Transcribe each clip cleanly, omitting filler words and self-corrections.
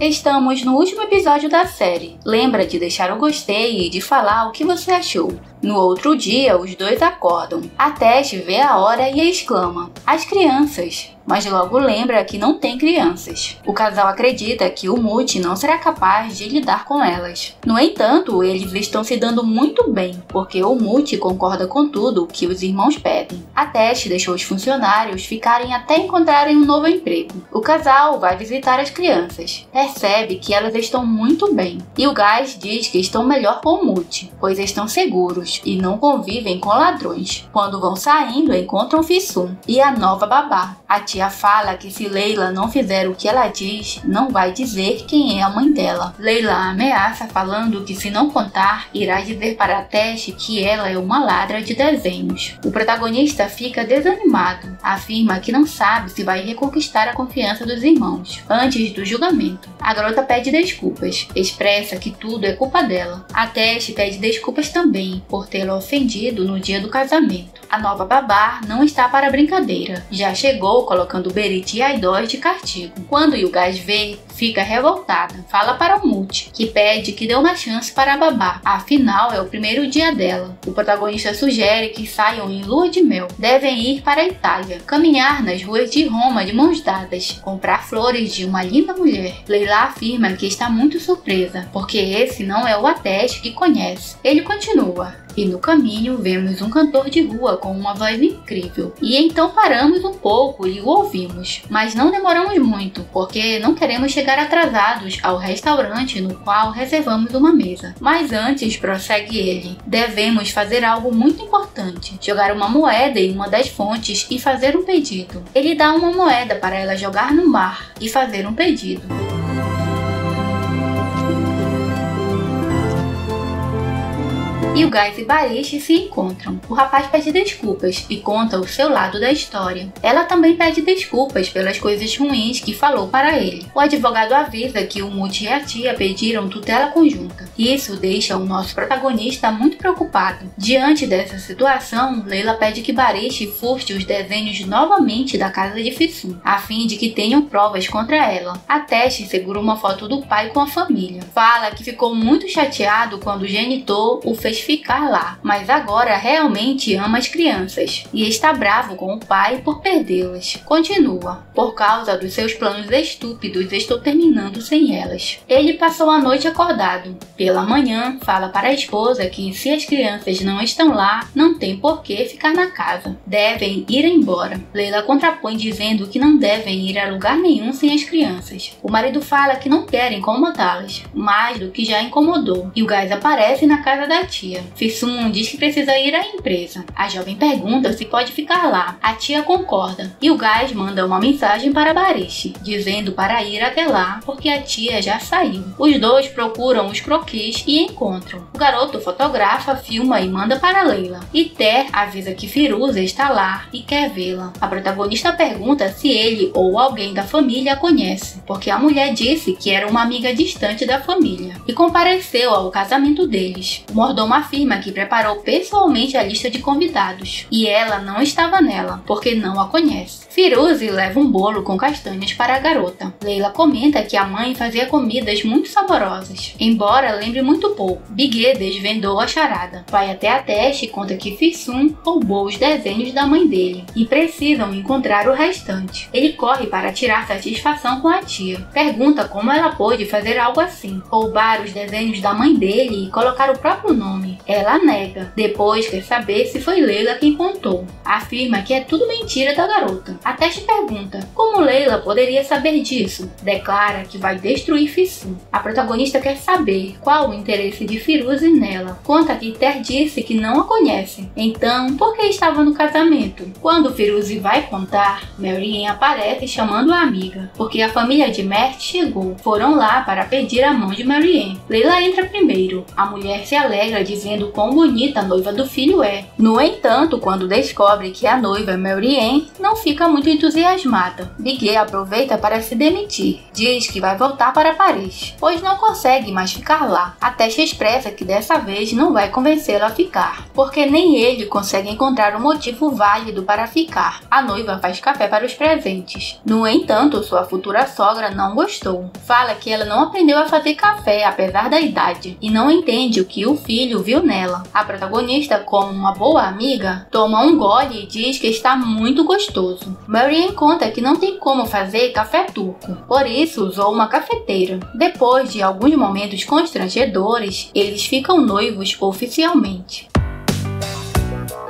Estamos no último episódio da série. Lembra de deixar o gostei e de falar o que você achou. No outro dia, os dois acordam. A Tess vê a hora e exclama: "As crianças!" Mas logo lembra que não tem crianças. O casal acredita que o Mute não será capaz de lidar com elas. No entanto, eles estão se dando muito bem, porque o Mute concorda com tudo que os irmãos pedem. A Tess deixou os funcionários ficarem até encontrarem um novo emprego. O casal vai visitar as crianças. Percebe que elas estão muito bem. E o Guys diz que estão melhor com o Mute, pois estão seguros e não convivem com ladrões. Quando vão saindo, encontram Fisum e a nova babá. A tia fala que se Leila não fizer o que ela diz, não vai dizer quem é a mãe dela. Leila ameaça falando que se não contar, irá dizer para a Tess que ela é uma ladra de desenhos. O protagonista fica desanimado. Afirma que não sabe se vai reconquistar a confiança dos irmãos antes do julgamento. A garota pede desculpas, expressa que tudo é culpa dela. A Tess pede desculpas também por tê-la ofendido no dia do casamento. A nova babá não está para brincadeira. Já chegou colocando Berit e Aidós de castigo. Quando Yugás vê, fica revoltada. Fala para o Mute, que pede que dê uma chance para a babá. Afinal, é o primeiro dia dela. O protagonista sugere que saiam em lua de mel. Devem ir para a Itália, caminhar nas ruas de Roma de mãos dadas, comprar flores de uma linda mulher. Leila afirma que está muito surpresa, porque esse não é o Ateste que conhece. Ele continua: "E no caminho vemos um cantor de rua com uma voz incrível. E então paramos um pouco e o ouvimos. Mas não demoramos muito, porque não queremos chegar atrasados ao restaurante no qual reservamos uma mesa. Mas antes", prossegue ele, "devemos fazer algo muito importante. Jogar uma moeda em uma das fontes e fazer um pedido." Ele dá uma moeda para ela jogar no mar e fazer um pedido. E o Guys e Barish se encontram. O rapaz pede desculpas e conta o seu lado da história. Ela também pede desculpas pelas coisas ruins que falou para ele. O advogado avisa que o Mute e a tia pediram tutela conjunta. Isso deixa o nosso protagonista muito preocupado. Diante dessa situação, Leila pede que Barish furte os desenhos novamente da casa de Fisum, a fim de que tenham provas contra ela. A Tess segura uma foto do pai com a família. Fala que ficou muito chateado quando o genitor o fez ficar lá, mas agora realmente ama as crianças e está bravo com o pai por perdê-las. Continua: "Por causa dos seus planos estúpidos, estou terminando sem elas." Ele passou a noite acordado. Pela manhã, fala para a esposa que se as crianças não estão lá, não tem por que ficar na casa. Devem ir embora. Leila contrapõe dizendo que não devem ir a lugar nenhum sem as crianças. O marido fala que não quer incomodá-las, mais do que já incomodou, e o Guys aparece na casa da tia. Fisum diz que precisa ir à empresa. A jovem pergunta se pode ficar lá. A tia concorda e o Guys manda uma mensagem para Barish, dizendo para ir até lá porque a tia já saiu. Os dois procuram os croquis e encontram. O garoto fotografa, filma e manda para Leila. E Ter avisa que Firuza está lá e quer vê-la. A protagonista pergunta se ele ou alguém da família a conhece, porque a mulher disse que era uma amiga distante da família e compareceu ao casamento deles. O mordomo afirma que preparou pessoalmente a lista de convidados e ela não estava nela, porque não a conhece. Firuze leva um bolo com castanhas para a garota. Leila comenta que a mãe fazia comidas muito saborosas, embora lembre muito pouco. Biguê desvendou a charada. Vai até a Tess e conta que Fisum roubou os desenhos da mãe dele e precisam encontrar o restante. Ele corre para tirar satisfação com a tia. Pergunta como ela pôde fazer algo assim, roubar os desenhos da mãe dele e colocar o próprio nome. Ela nega. Depois quer saber se foi Leila quem contou. Afirma que é tudo mentira da garota. A Tess pergunta como Leila poderia saber disso. Declara que vai destruir Fisum. A protagonista quer saber qual o interesse de Firuze nela. Conta que Ter disse que não a conhece. Então, por que estava no casamento? Quando Firuze vai contar, Marianne aparece chamando a amiga, porque a família de Mert chegou. Foram lá para pedir a mão de Marianne. Leila entra primeiro. A mulher se alegra dizendo dizendo quão bonita a noiva do filho é. No entanto, quando descobre que a noiva é Marianne, não fica muito entusiasmada. Biguet aproveita para se demitir. Diz que vai voltar para Paris, pois não consegue mais ficar lá. A Teste expressa que dessa vez não vai convencê-la a ficar, porque nem ele consegue encontrar um motivo válido para ficar. A noiva faz café para os presentes. No entanto, sua futura sogra não gostou. Fala que ela não aprendeu a fazer café apesar da idade e não entende o que o filho viu nela. A protagonista, como uma boa amiga, toma um gole e diz que está muito gostoso. Marianne conta que não tem como fazer café turco, por isso usou uma cafeteira. Depois de alguns momentos constrangedores, eles ficam noivos oficialmente.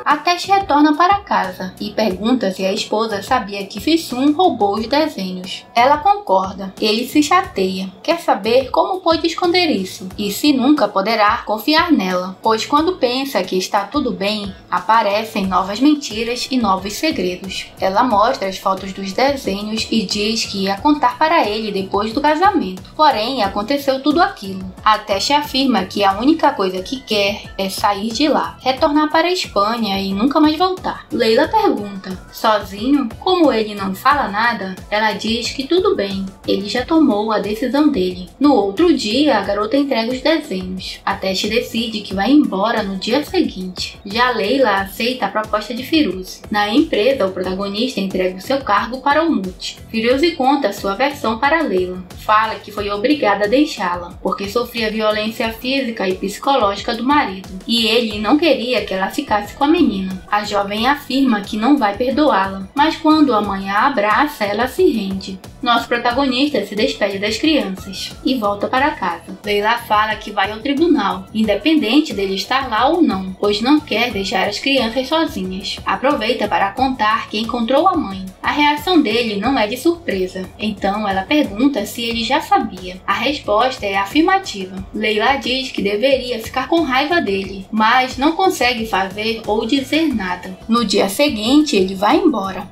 A Teste retorna para casa e pergunta se a esposa sabia que Fi-Sun roubou os desenhos. Ela concorda. Ele se chateia. Quer saber como pôde esconder isso e se nunca poderá confiar nela, pois quando pensa que está tudo bem, aparecem novas mentiras e novos segredos. Ela mostra as fotos dos desenhos e diz que ia contar para ele depois do casamento. Porém, aconteceu tudo aquilo. A Teste afirma que a única coisa que quer é sair de lá, retornar para a Espanha e nunca mais voltar. Leila pergunta, sozinho? Como ele não fala nada, ela diz que tudo bem, ele já tomou a decisão dele. No outro dia, a garota entrega os desenhos. A Teste decide que vai embora no dia seguinte. Já Leila aceita a proposta de Firuze. Na empresa, o protagonista entrega o seu cargo para o Muti. Firuze conta sua versão para Leila. Fala que foi obrigada a deixá-la, porque sofria violência física e psicológica do marido, e ele não queria que ela ficasse com a menina. A jovem afirma que não vai perdoá-la, mas quando a mãe a abraça, ela se rende. Nosso protagonista se despede das crianças e volta para casa. Leila fala que vai ao tribunal, independente dele estar lá ou não, pois não quer deixar as crianças sozinhas. Aproveita para contar que encontrou a mãe. A reação dele não é de surpresa, então ela pergunta se ele já sabia. A resposta é afirmativa. Leila diz que deveria ficar com raiva dele, mas não consegue fazer ou dizer nada. No dia seguinte, ele vai embora.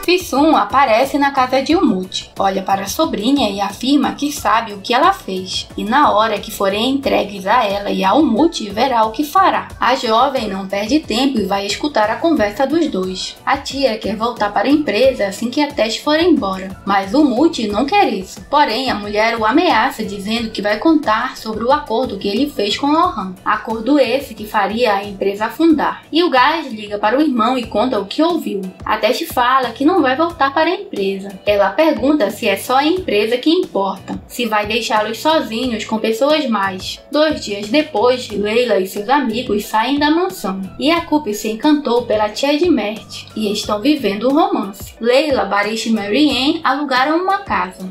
Fi-Sun aparece na casa de Muti, olha para a sobrinha e afirma que sabe o que ela fez, e na hora que forem entregues a ela e ao Muti, verá o que fará. A jovem não perde tempo e vai escutar a conversa dos dois. A tia quer voltar para a empresa assim que a Teste for embora, mas o Muti não quer isso. Porém, a mulher o ameaça dizendo que vai contar sobre o acordo que ele fez com Lohan. Acordo esse que faria a empresa afundar. E o Gás liga para o irmão e conta o que ouviu. A Teste fala que não vai voltar para a empresa. Ela pergunta se é só a empresa que importa, se vai deixá-los sozinhos com pessoas mais. 2 dias depois, Leila e seus amigos saem da mansão e a Coupe se encantou pela tia de Mert e estão vivendo um romance. Leila, Barish e Marianne alugaram uma casa.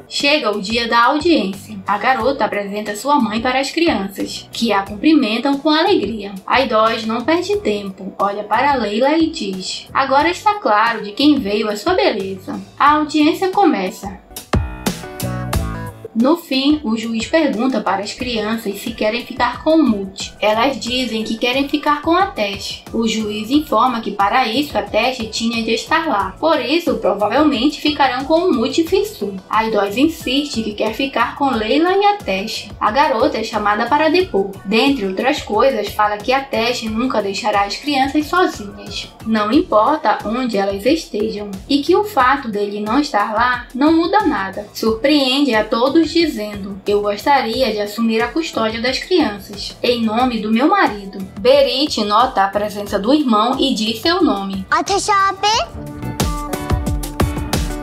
Chega o dia da audiência. A garota apresenta sua mãe para as crianças, que a cumprimentam com alegria. A idosa não perde tempo, olha para Leila e diz: agora está claro de quem veio a sua beleza. A audiência começa. No fim, o juiz pergunta para as crianças se querem ficar com o Muti. Elas dizem que querem ficar com a Teste. O juiz informa que para isso a Teste tinha de estar lá. Por isso, provavelmente ficarão com o Muti e Fi-Sun. A idosa insiste que quer ficar com Leila e a Teste. A garota é chamada para depor. Dentre outras coisas, fala que a Teste nunca deixará as crianças sozinhas, não importa onde elas estejam, e que o fato dele não estar lá não muda nada. Surpreende a todos dizendo: eu gostaria de assumir a custódia das crianças, em nome do meu marido. Berit nota a presença do irmão e diz seu nome.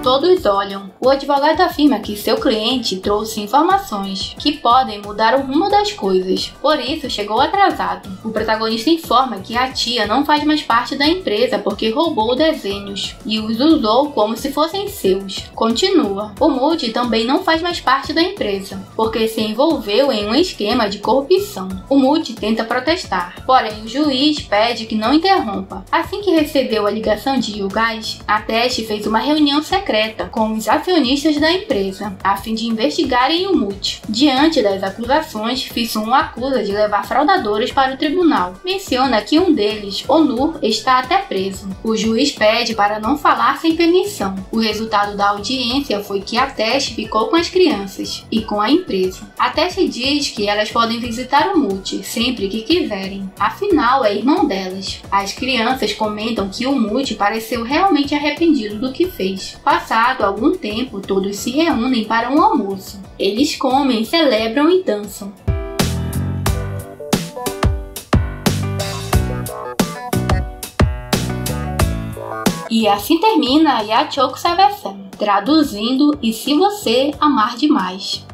Todos olham. O advogado afirma que seu cliente trouxe informações que podem mudar o rumo das coisas, por isso chegou atrasado. O protagonista informa que a tia não faz mais parte da empresa porque roubou desenhos e os usou como se fossem seus. Continua. O Muti também não faz mais parte da empresa porque se envolveu em um esquema de corrupção. O Muti tenta protestar, porém o juiz pede que não interrompa. Assim que recebeu a ligação de Yugás, a Teste fez uma reunião secreta secreta com os acionistas da empresa, a fim de investigarem o Muti. Diante das acusações, Fissun acusa de levar fraudadores para o tribunal. Menciona que um deles, Onur, está até preso. O juiz pede para não falar sem permissão. O resultado da audiência foi que a Teste ficou com as crianças e com a empresa. A Teste diz que elas podem visitar o Muti sempre que quiserem, afinal é irmão delas. As crianças comentam que o Muti pareceu realmente arrependido do que fez. Passado algum tempo, todos se reúnem para um almoço. Eles comem, celebram e dançam. E assim termina Yachoku Savesen, traduzindo E Se Você Amar Demais.